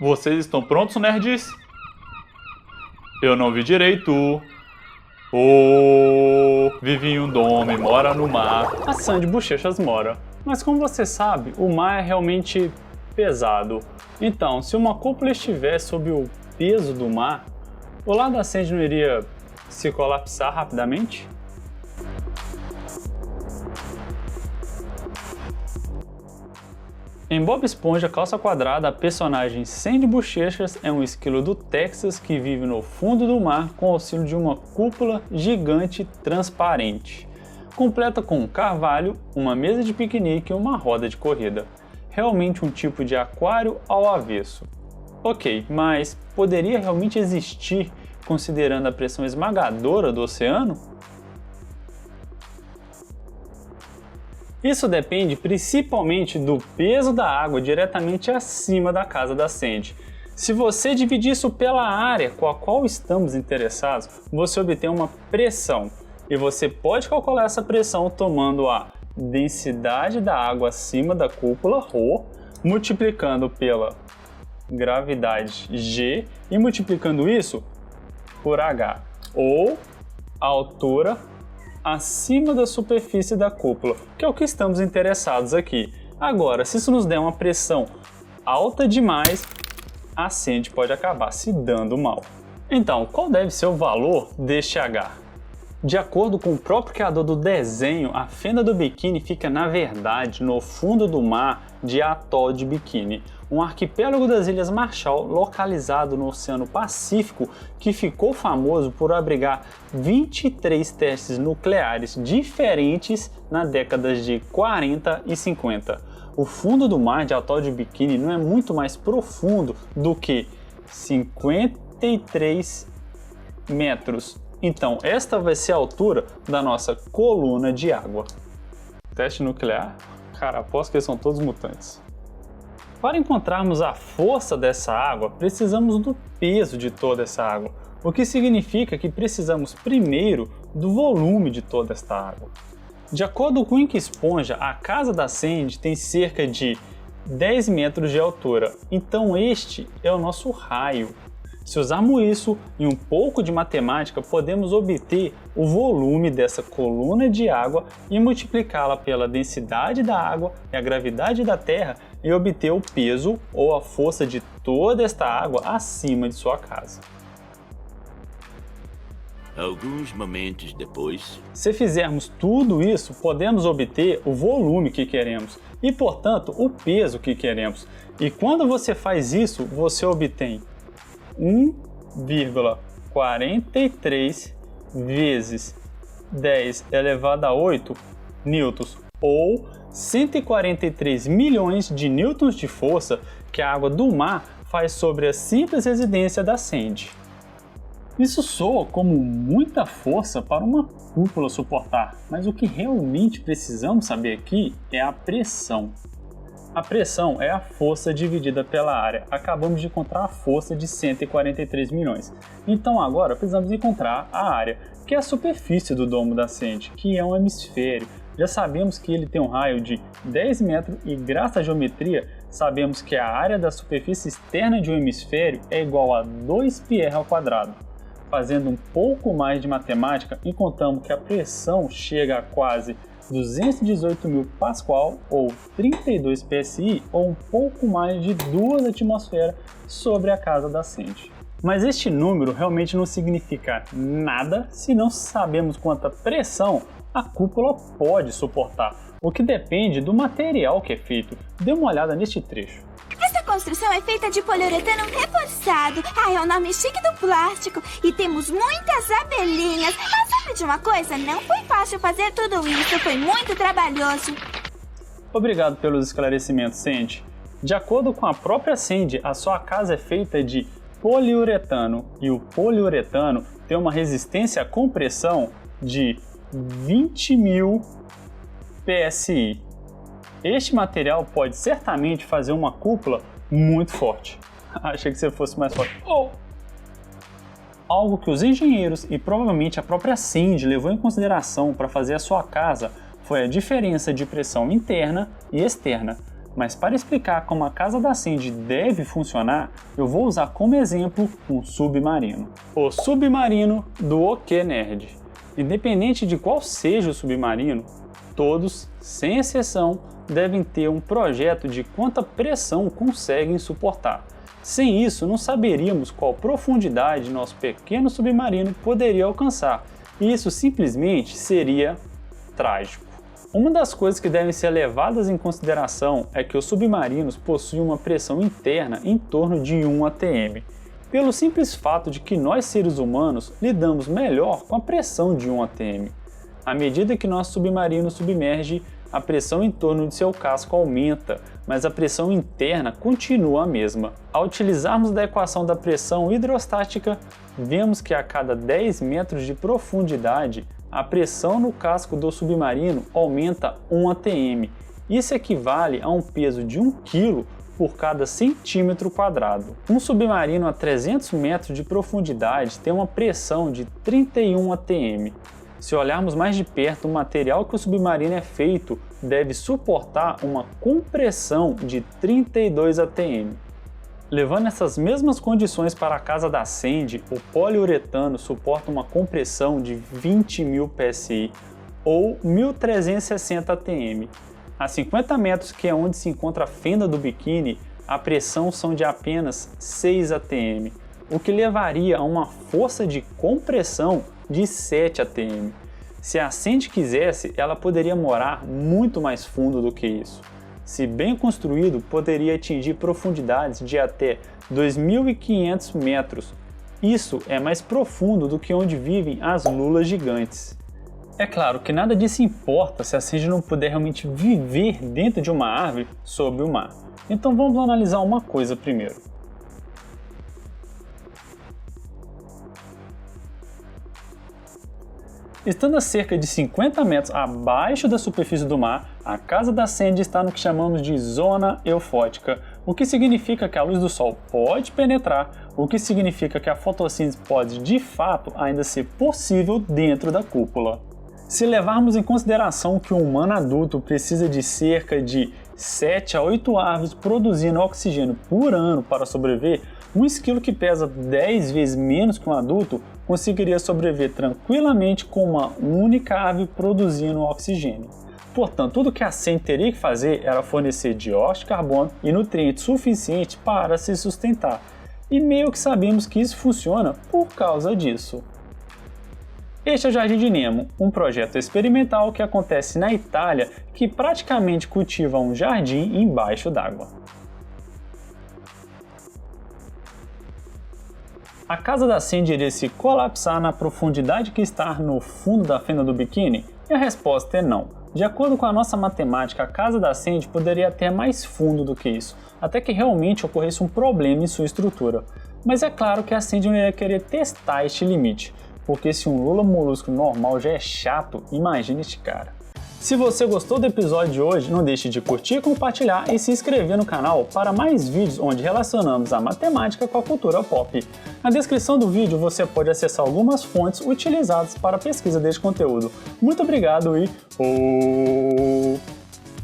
Vocês estão prontos, nerds? Eu não vi direito. Vive em um dome, mora no mar. A Sandy Bochechas mora. Mas como você sabe, o mar é realmente pesado. Então, se uma cúpula estivesse sob o peso do mar, o lar da Sandy não iria se colapsar rapidamente? Em Bob Esponja Calça Quadrada, a personagem Sandy Bochechas é um esquilo do Texas que vive no fundo do mar com o auxílio de uma cúpula gigante transparente, completa com um carvalho, uma mesa de piquenique e uma roda de corrida. Realmente um tipo de aquário ao avesso. Ok, mas poderia realmente existir considerando a pressão esmagadora do oceano? Isso depende principalmente do peso da água diretamente acima da casa da Sandy. Se você dividir isso pela área com a qual estamos interessados, você obtém uma pressão. E você pode calcular essa pressão tomando a densidade da água acima da cúpula, ρ, multiplicando pela gravidade, G, e multiplicando isso por H, ou a altura acima da superfície da cúpula, que é o que estamos interessados aqui. Agora, se isso nos der uma pressão alta demais, a Sandy pode acabar se dando mal. Então, qual deve ser o valor deste H? De acordo com o próprio criador do desenho, a fenda do Bikini fica, na verdade, no fundo do mar de Atol de Bikini, um arquipélago das Ilhas Marshall localizado no Oceano Pacífico que ficou famoso por abrigar 23 testes nucleares diferentes nas décadas de 40 e 50. O fundo do mar de Atol de Bikini não é muito mais profundo do que 53 metros. Então, esta vai ser a altura da nossa coluna de água. Teste nuclear? Cara, aposto que eles são todos mutantes. Para encontrarmos a força dessa água, precisamos do peso de toda essa água, o que significa que precisamos primeiro do volume de toda esta água. De acordo com o Ink Esponja, a casa da Sandy tem cerca de 10 metros de altura, então este é o nosso raio. Se usarmos isso e um pouco de matemática, podemos obter o volume dessa coluna de água e multiplicá-la pela densidade da água e a gravidade da Terra e obter o peso ou a força de toda esta água acima de sua casa. Alguns momentos depois... Se fizermos tudo isso, podemos obter o volume que queremos e, portanto, o peso que queremos. E quando você faz isso, você obtém 1,43 vezes 10 elevado a 8 newtons, ou 143 milhões de newtons de força que a água do mar faz sobre a simples residência da Sandy. Isso soa como muita força para uma cúpula suportar, mas o que realmente precisamos saber aqui é a pressão. A pressão é a força dividida pela área. Acabamos de encontrar a força de 143 milhões. Então agora precisamos encontrar a área, que é a superfície do domo da Sandy, que é um hemisfério. Já sabemos que ele tem um raio de 10 metros e, graças à geometria, sabemos que a área da superfície externa de um hemisfério é igual a 2πr ao quadrado. Fazendo um pouco mais de matemática, encontramos que a pressão chega a quase 218.000 Pascal, ou 32 psi, ou um pouco mais de 2 atmosferas sobre a casa da Sandy. Mas este número realmente não significa nada se não sabemos quanta pressão a cúpula pode suportar, o que depende do material que é feito. Dê uma olhada neste trecho. Essa construção é feita de poliuretano reforçado. É o nome chique do plástico. E temos muitas abelhinhas. Mas sabe de uma coisa? Não foi fácil fazer tudo isso. Foi muito trabalhoso. Obrigado pelos esclarecimentos, Sandy. De acordo com a própria Sandy, a sua casa é feita de poliuretano. E o poliuretano tem uma resistência à compressão de 20.000 psi. Este material pode certamente fazer uma cúpula muito forte. Achei que você fosse mais forte. Algo que os engenheiros e provavelmente a própria Sandy levou em consideração para fazer a sua casa foi a diferença de pressão interna e externa. mas para explicar como a casa da Sandy deve funcionar, eu vou usar como exemplo um submarino. O submarino do OK Nerd. Independente de qual seja o submarino, todos, sem exceção, devem ter um projeto de quanta pressão conseguem suportar. Sem isso, não saberíamos qual profundidade nosso pequeno submarino poderia alcançar, e isso simplesmente seria trágico. Uma das coisas que devem ser levadas em consideração é que os submarinos possuem uma pressão interna em torno de 1 atm, pelo simples fato de que nós seres humanos lidamos melhor com a pressão de 1 atm. À medida que nosso submarino submerge, a pressão em torno de seu casco aumenta, mas a pressão interna continua a mesma. Ao utilizarmos da equação da pressão hidrostática, vemos que a cada 10 metros de profundidade, a pressão no casco do submarino aumenta 1 atm. Isso equivale a um peso de 1 kg por cada centímetro quadrado. Um submarino a 300 metros de profundidade tem uma pressão de 31 atm. Se olharmos mais de perto, o material que o submarino é feito deve suportar uma compressão de 32 atm. Levando essas mesmas condições para a casa da Sandy, o poliuretano suporta uma compressão de 20.000 psi, ou 1.360 atm. A 50 metros, que é onde se encontra a fenda do biquíni, a pressão são de apenas 6 atm, o que levaria a uma força de compressão de 7 atm. Se a Sandy quisesse, ela poderia morar muito mais fundo do que isso. Se bem construído, poderia atingir profundidades de até 2.500 metros. Isso é mais profundo do que onde vivem as lulas gigantes. É claro que nada disso importa se a Sandy não puder realmente viver dentro de uma árvore sob o mar. Então vamos analisar uma coisa primeiro. Estando a cerca de 50 metros abaixo da superfície do mar, a casa da Sandy está no que chamamos de zona eufótica, o que significa que a luz do sol pode penetrar, o que significa que a fotossíntese pode de fato ainda ser possível dentro da cúpula. Se levarmos em consideração que um humano adulto precisa de cerca de 7 a 8 árvores produzindo oxigênio por ano para sobreviver, um esquilo que pesa 10 vezes menos que um adulto conseguiria sobreviver tranquilamente com uma única árvore produzindo oxigênio. Portanto, tudo que a Sandy teria que fazer era fornecer dióxido de carbono e nutrientes suficientes para se sustentar. E meio que sabemos que isso funciona por causa disso. Este é o Jardim de Nemo, um projeto experimental que acontece na Itália que praticamente cultiva um jardim embaixo d'água. A casa da Sandy iria se colapsar na profundidade que está no fundo da fenda do biquíni? E a resposta é não. De acordo com a nossa matemática, a casa da Sandy poderia ter mais fundo do que isso, até que realmente ocorresse um problema em sua estrutura. Mas é claro que a Sandy não iria querer testar este limite, porque se um lula molusco normal já é chato, imagine este cara. Se você gostou do episódio de hoje, não deixe de curtir, compartilhar e se inscrever no canal para mais vídeos onde relacionamos a matemática com a cultura pop. Na descrição do vídeo você pode acessar algumas fontes utilizadas para a pesquisa deste conteúdo. Muito obrigado e...